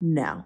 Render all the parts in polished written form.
No.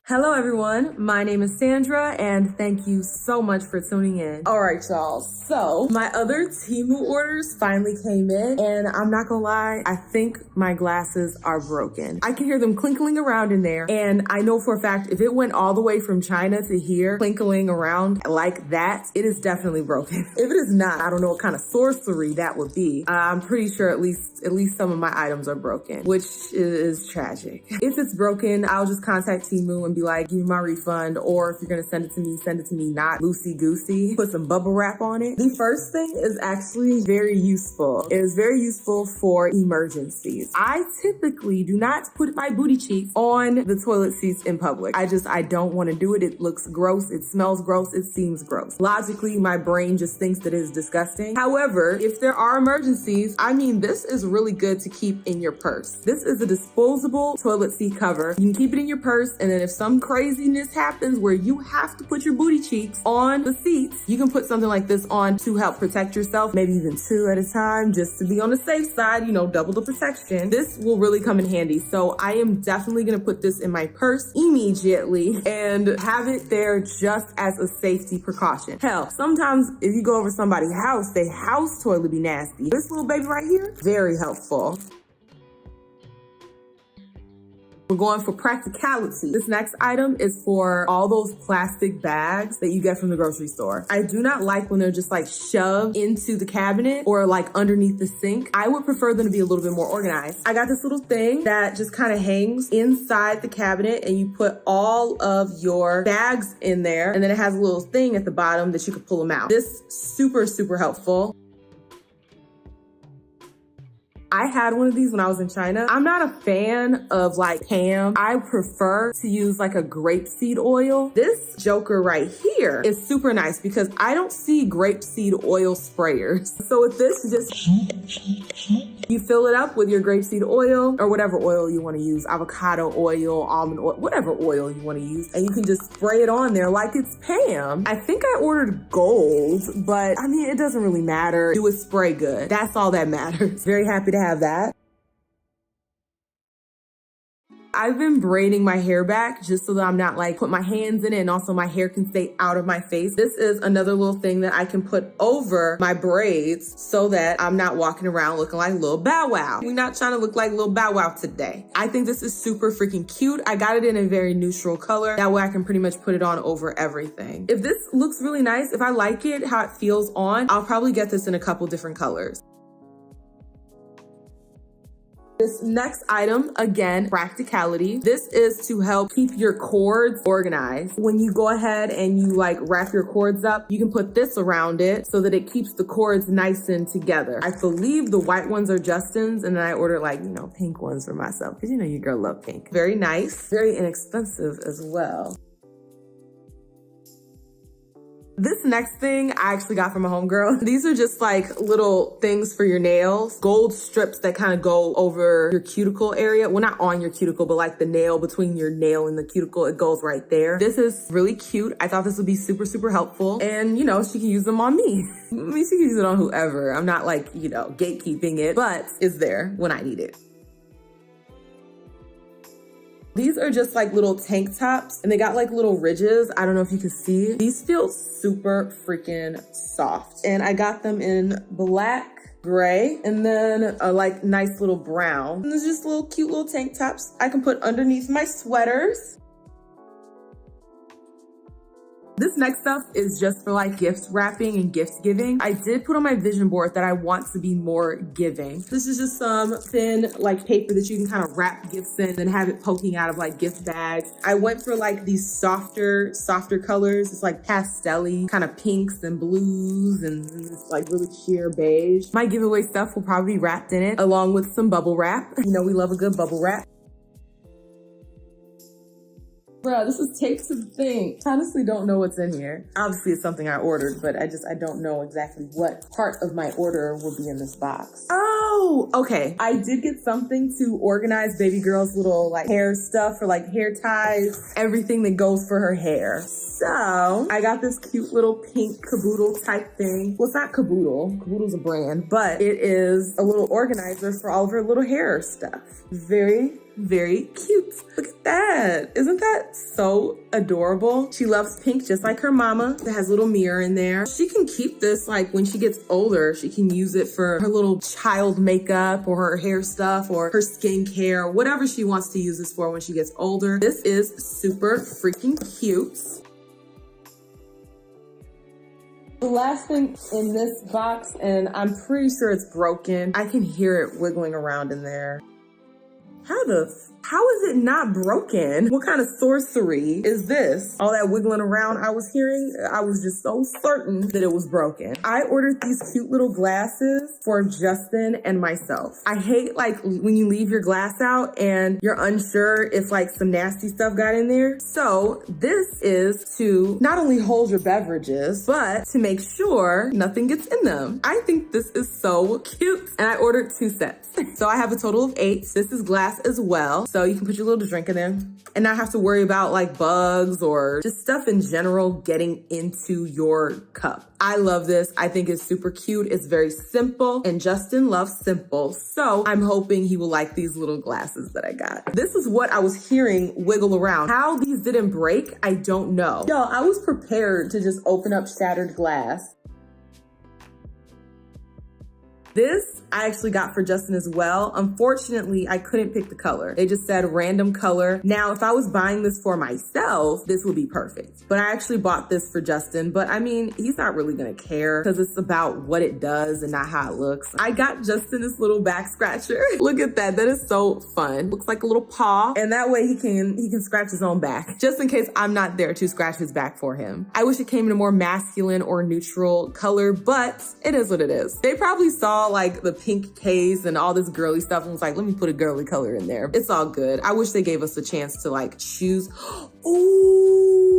Hello everyone, my name is Sandra and thank you so much for tuning in. All right, y'all, so my other Temu orders finally came in and I'm not gonna lie, I think my glasses are broken. I can hear them clinkling around in there and I know for a fact if it went all the way from China to here, clinkling around like that, it is definitely broken. If it is not, I don't know what kind of sorcery that would be. I'm pretty sure at least some of my items are broken, which is tragic. If it's broken, I'll just contact Temu and be like, give me my refund, or if you're gonna send it to me not loosey-goosey. Put some bubble wrap on it. The first thing is actually very useful. It is very useful for emergencies. I typically do not put my booty cheeks on the toilet seats in public. I don't want to do it. It looks gross. It smells gross. It seems gross. Logically, my brain just thinks that it is disgusting. However, if there are emergencies, I mean, this is really good to keep in your purse. This is a disposable toilet seat cover. You can keep it in your purse, and then if some craziness happens where you have to put your booty cheeks on the seats, you can put something like this on to help protect yourself, maybe even 2 at a time, just to be on the safe side, double the protection. This will really come in handy. So I am definitely gonna put this in my purse immediately and have it there just as a safety precaution. Hell, sometimes if you go over somebody's house, their house toilet be nasty. This little baby right here, very helpful. We're going for practicality. This next item is for all those plastic bags that you get from the grocery store. I do not like when they're just like shoved into the cabinet or like underneath the sink. I would prefer them to be a little bit more organized. I got this little thing that just kind of hangs inside the cabinet and you put all of your bags in there and then it has a little thing at the bottom that you could pull them out. This super, super helpful. I had one of these when I was in China. I'm not a fan of like ham. I prefer to use like a grapeseed oil. This joker right here is super nice because I don't see grapeseed oil sprayers. So with this, you fill it up with your grapeseed oil or whatever oil you want to use, avocado oil, almond oil, whatever oil you want to use. And you can just spray it on there like it's Pam. I think I ordered gold, but I mean, it doesn't really matter. Do it spray good. That's all that matters. Very happy to have that. I've been braiding my hair back just so that I'm not like put my hands in it and also my hair can stay out of my face. This is another little thing that I can put over my braids so that I'm not walking around looking like Lil Bow Wow. We're not trying to look like Lil Bow Wow today. I think this is super freaking cute. I got it in a very neutral color. That way I can pretty much put it on over everything. If this looks really nice, if I like it, how it feels on, I'll probably get this in a couple different colors. This next item, again, practicality. This is to help keep your cords organized. When you go ahead and you like wrap your cords up, you can put this around it so that it keeps the cords nice and together. I believe the white ones are Justin's and then I ordered like, pink ones for myself because your girl love pink. Very nice, very inexpensive as well. This next thing I actually got from a homegirl. These are just like little things for your nails. Gold strips that kind of go over your cuticle area. Well, not on your cuticle, but like the nail between your nail and the cuticle. It goes right there. This is really cute. I thought this would be super, super helpful. And she can use them on me. I mean, she can use it on whoever. I'm not like, gatekeeping it, but it's there when I need it. These are just like little tank tops and they got like little ridges. I don't know if you can see. These feel super freaking soft. And I got them in black, gray, and then a like nice little brown. And there's just little cute little tank tops I can put underneath my sweaters. This next stuff is just for like gift wrapping and gift giving. I did put on my vision board that I want to be more giving. This is just some thin like paper that you can kind of wrap gifts in and have it poking out of like gift bags. I went for like these softer colors. It's like pastel-y kind of pinks and blues and this like really sheer beige. My giveaway stuff will probably be wrapped in it along with some bubble wrap. We love a good bubble wrap. Bruh, this is taped to the thing. Honestly don't know what's in here. Obviously it's something I ordered, but I don't know exactly what part of my order will be in this box. Oh, okay. I did get something to organize baby girl's little like hair stuff or like hair ties, everything that goes for her hair. So I got this cute little pink caboodle type thing. Well, it's not caboodle. Caboodle's a brand, but it is a little organizer for all of her little hair stuff. Very, very cute. Look at that. Isn't that so adorable? She loves pink just like her mama. It has a little mirror in there. She can keep this like when she gets older. She can use it for her little child makeup or her hair stuff or her skincare, whatever she wants to use this for when she gets older. This is super freaking cute. The last thing in this box, and I'm pretty sure it's broken. I can hear it wiggling around in there. How is it not broken? What kind of sorcery is this? All that wiggling around I was hearing, I was just so certain that it was broken. I ordered these cute little glasses for Justin and myself. I hate like when you leave your glass out and you're unsure if like some nasty stuff got in there. So this is to not only hold your beverages, but to make sure nothing gets in them. I think this is so cute. And I ordered 2 sets. So I have a total of 8. This is glass as well. So you can put your little drink in there and not have to worry about like bugs or just stuff in general getting into your cup. I love this. I think it's super cute. It's very simple and Justin loves simple. So I'm hoping he will like these little glasses that I got. This is what I was hearing wiggle around. How these didn't break, I don't know. Yo, I was prepared to just open up shattered glass. This I actually got for Justin as well. Unfortunately, I couldn't pick the color. They just said random color. Now, if I was buying this for myself, this would be perfect. But I actually bought this for Justin. But I mean, he's not really gonna care because it's about what it does and not how it looks. I got Justin this little back scratcher. Look at that, that is so fun. Looks like a little paw. And that way he can scratch his own back, just in case I'm not there to scratch his back for him. I wish it came in a more masculine or neutral color, but it is what it is. They probably saw like the pink case and all this girly stuff and was like, let me put a girly color in there. It's all good. I wish they gave us a chance to like choose. Ooh,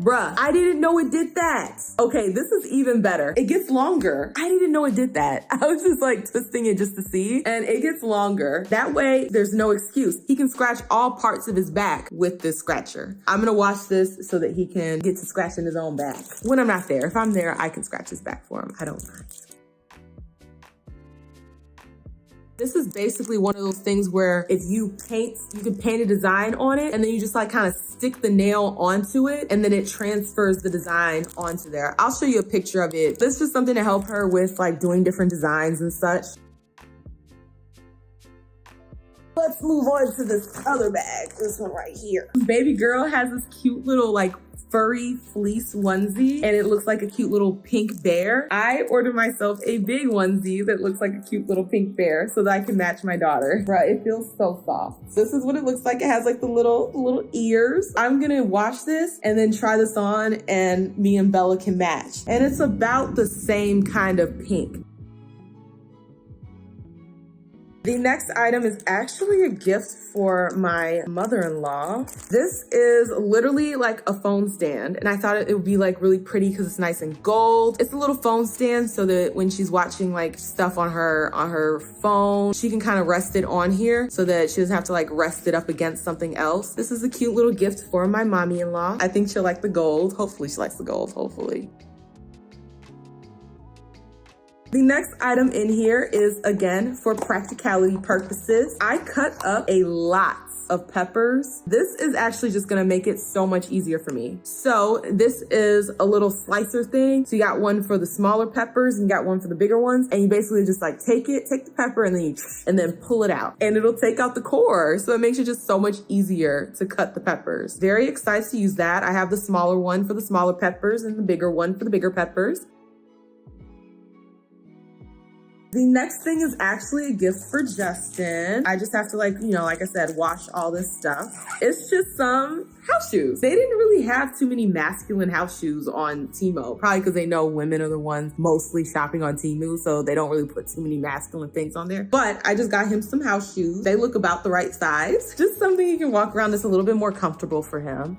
bruh, I didn't know it did that. Okay, this is even better. It gets longer. I didn't know it did that. I was just like twisting it just to see, and it gets longer. That way, there's no excuse. He can scratch all parts of his back with this scratcher. I'm gonna wash this so that he can get to scratching his own back. When I'm not there, if I'm there, I can scratch his back for him. I don't mind. This is basically one of those things where if you paint, you can paint a design on it and then you just like kind of stick the nail onto it and then it transfers the design onto there. I'll show you a picture of it. This is something to help her with like doing different designs and such. Let's move on to this other bag, this one right here. Baby girl has this cute little like furry fleece onesie and it looks like a cute little pink bear. I ordered myself a big onesie that looks like a cute little pink bear so that I can match my daughter. Bruh, it feels so soft. This is what it looks like. It has like the little ears. I'm gonna wash this and then try this on and me and Bella can match. And it's about the same kind of pink. The next item is actually a gift for my mother-in-law. This is literally like a phone stand, and I thought it would be like really pretty because it's nice and gold. It's a little phone stand so that when she's watching like stuff on her phone, she can kind of rest it on here so that she doesn't have to like rest it up against something else. This is a cute little gift for my mommy-in-law. I think she'll like the gold. Hopefully she likes the gold, hopefully. The next item in here is, again, for practicality purposes. I cut up a lot of peppers. This is actually just gonna make it so much easier for me. So this is a little slicer thing. So you got one for the smaller peppers and you got one for the bigger ones. And you basically just like take the pepper and then pull it out. And it'll take out the core. So it makes it just so much easier to cut the peppers. Very excited to use that. I have the smaller one for the smaller peppers and the bigger one for the bigger peppers. The next thing is actually a gift for Justin. I just have to like I said, wash all this stuff. It's just some house shoes. They didn't really have too many masculine house shoes on Temu, probably because they know women are the ones mostly shopping on Temu, so they don't really put too many masculine things on there. But I just got him some house shoes. They look about the right size. Just something he can walk around that's a little bit more comfortable for him.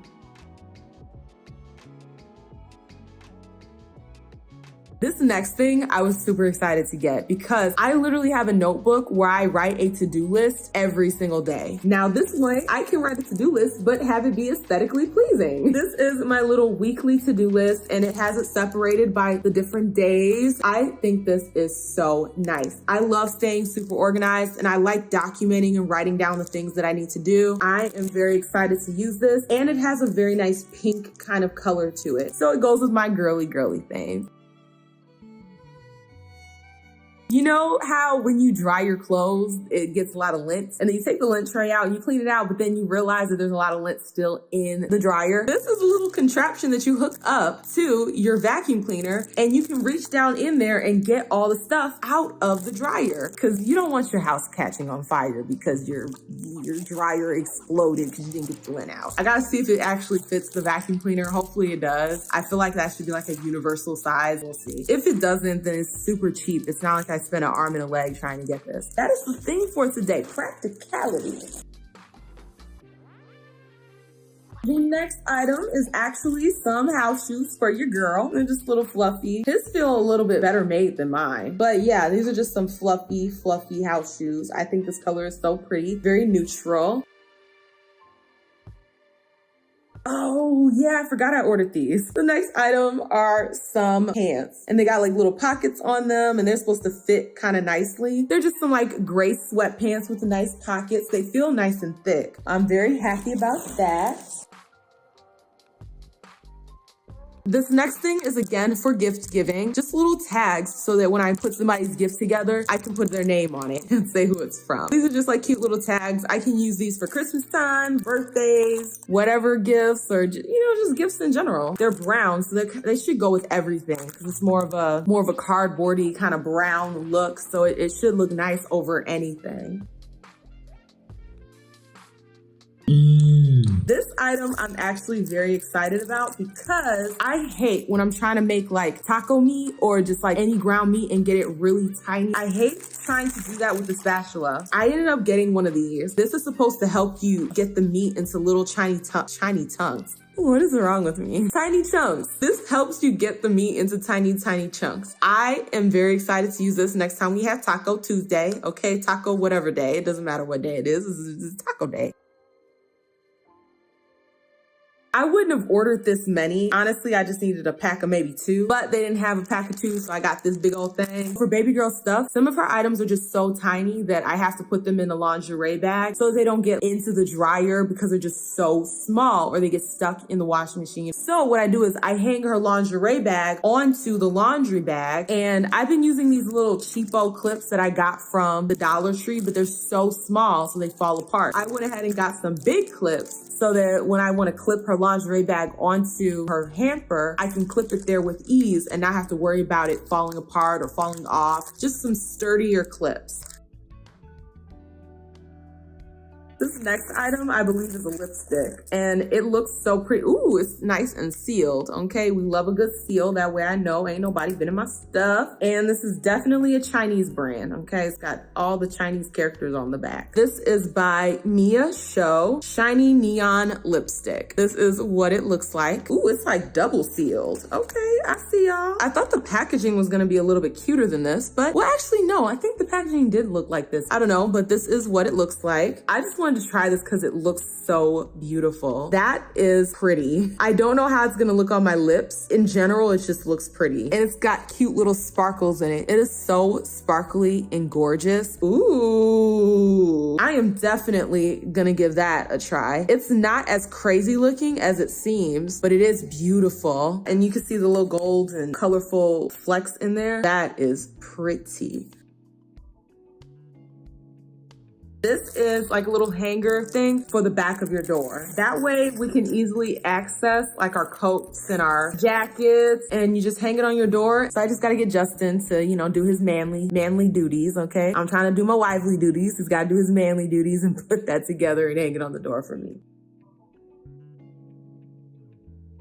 This next thing I was super excited to get because I literally have a notebook where I write a to-do list every single day. Now this way I can write a to-do list but have it be aesthetically pleasing. This is my little weekly to-do list and it has it separated by the different days. I think this is so nice. I love staying super organized and I like documenting and writing down the things that I need to do. I am very excited to use this and it has a very nice pink kind of color to it. So it goes with my girly thing. You know how when you dry your clothes, it gets a lot of lint and then you take the lint tray out and you clean it out, but then you realize that there's a lot of lint still in the dryer. This is a little contraption that you hook up to your vacuum cleaner and you can reach down in there and get all the stuff out of the dryer because you don't want your house catching on fire because your dryer exploded because you didn't get the lint out. I gotta see if it actually fits the vacuum cleaner. Hopefully it does. I feel like that should be like a universal size. We'll see. If it doesn't, then it's super cheap. It's not like I spent an arm and a leg trying to get this. That is the thing for today, practicality. The next item is actually some house shoes for your girl. They're just little fluffy. His feel a little bit better made than mine. But yeah, these are just some fluffy house shoes. I think this color is so pretty, very neutral. Oh yeah, I forgot I ordered these. The next item are some pants and they got like little pockets on them and they're supposed to fit kind of nicely. They're just some like gray sweatpants with the nice pockets. They feel nice and thick. I'm very happy about that. This next thing is again for gift giving, just little tags so that when I put somebody's gift together, I can put their name on it and say who it's from. These are just like cute little tags. I can use these for Christmas time, birthdays, whatever gifts, or just gifts in general. They're brown, so they should go with everything because it's more of a cardboardy kind of brown look, so it should look nice over anything. This item I'm actually very excited about because I hate when I'm trying to make like taco meat or just like any ground meat and get it really tiny. I hate trying to do that with the spatula. I ended up getting one of these. This is supposed to help you get the meat into little tiny chunks. What is wrong with me? Tiny chunks. This helps you get the meat into tiny chunks. I am very excited to use this next time we have Taco Tuesday. Okay, taco whatever day. It doesn't matter what day it is. It's taco day. I wouldn't have ordered this many. Honestly, I just needed a pack of maybe 2, but they didn't have a pack of 2, so I got this big old thing. For baby girl stuff, some of her items are just so tiny that I have to put them in the lingerie bag so they don't get into the dryer because they're just so small or they get stuck in the washing machine. So what I do is I hang her lingerie bag onto the laundry bag, and I've been using these little cheapo clips that I got from the Dollar Tree, but they're so small so they fall apart. I went ahead and got some big clips so that when I want to clip her lingerie bag onto her hamper, I can clip it there with ease and not have to worry about it falling apart or falling off. Just some sturdier clips. This next item, I believe, is a lipstick, and it looks so pretty. Ooh, it's nice and sealed, okay? We love a good seal. That way I know ain't nobody been in my stuff. And this is definitely a Chinese brand, okay? It's got all the Chinese characters on the back. This is by Mia Show Shiny Neon Lipstick. This is what it looks like. Ooh, it's like double sealed. Okay, I see y'all. I thought the packaging was gonna be a little bit cuter than this, but, well, actually, no. I think the packaging did look like this. I don't know, but this is what it looks like. I just wanted to try this because it looks so beautiful. That is pretty. I don't know how it's gonna look on my lips. In general, it just looks pretty. And it's got cute little sparkles in it. It is so sparkly and gorgeous. Ooh. I am definitely gonna give that a try. It's not as crazy looking as it seems, but it is beautiful. And you can see the little gold and colorful flecks in there. That is pretty. This is like a little hanger thing for the back of your door. That way we can easily access like our coats and our jackets, and you just hang it on your door. So I just gotta get Justin to, you know, do his manly duties, okay? I'm trying to do my wifely duties. He's gotta do his manly duties and put that together and hang it on the door for me.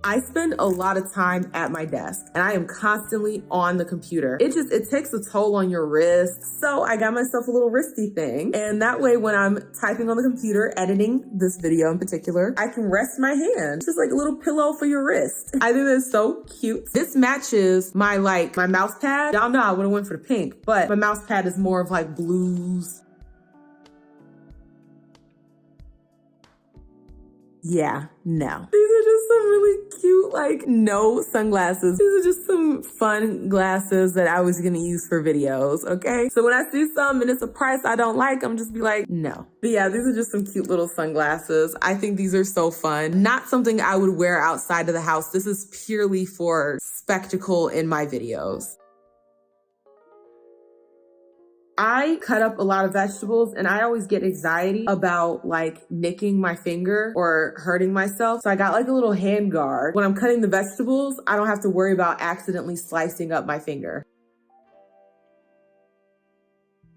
I spend a lot of time at my desk and I am constantly on the computer. It takes a toll on your wrists. So I got myself a little wristy thing. And that way when I'm typing on the computer, editing this video in particular, I can rest my hand. Just like a little pillow for your wrist. I think that's so cute. This matches my mouse pad. Y'all know I would have went for the pink, but my mouse pad is more of like blues. Yeah, no. These are just some really cute, like, no sunglasses. These are just some fun glasses that I was gonna use for videos, okay? So when I see some and it's a price I don't like, I'm just be like, no. But yeah, these are just some cute little sunglasses. I think these are so fun. Not something I would wear outside of the house. This is purely for spectacle in my videos. I cut up a lot of vegetables and I always get anxiety about like nicking my finger or hurting myself. So I got like a little hand guard. When I'm cutting the vegetables, I don't have to worry about accidentally slicing up my finger.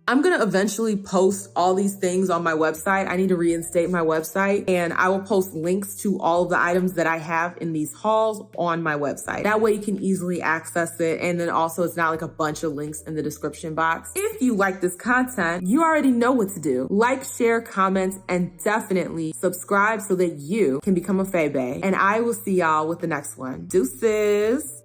I'm gonna eventually post all these things on my website. I need to reinstate my website, and I will post links to all of the items that I have in these hauls on my website. That way you can easily access it, and then also it's not like a bunch of links in the description box. If you like this content, you already know what to do. Like, share, comment, and definitely subscribe so that you can become a Faye. And I will see y'all with the next one. Deuces.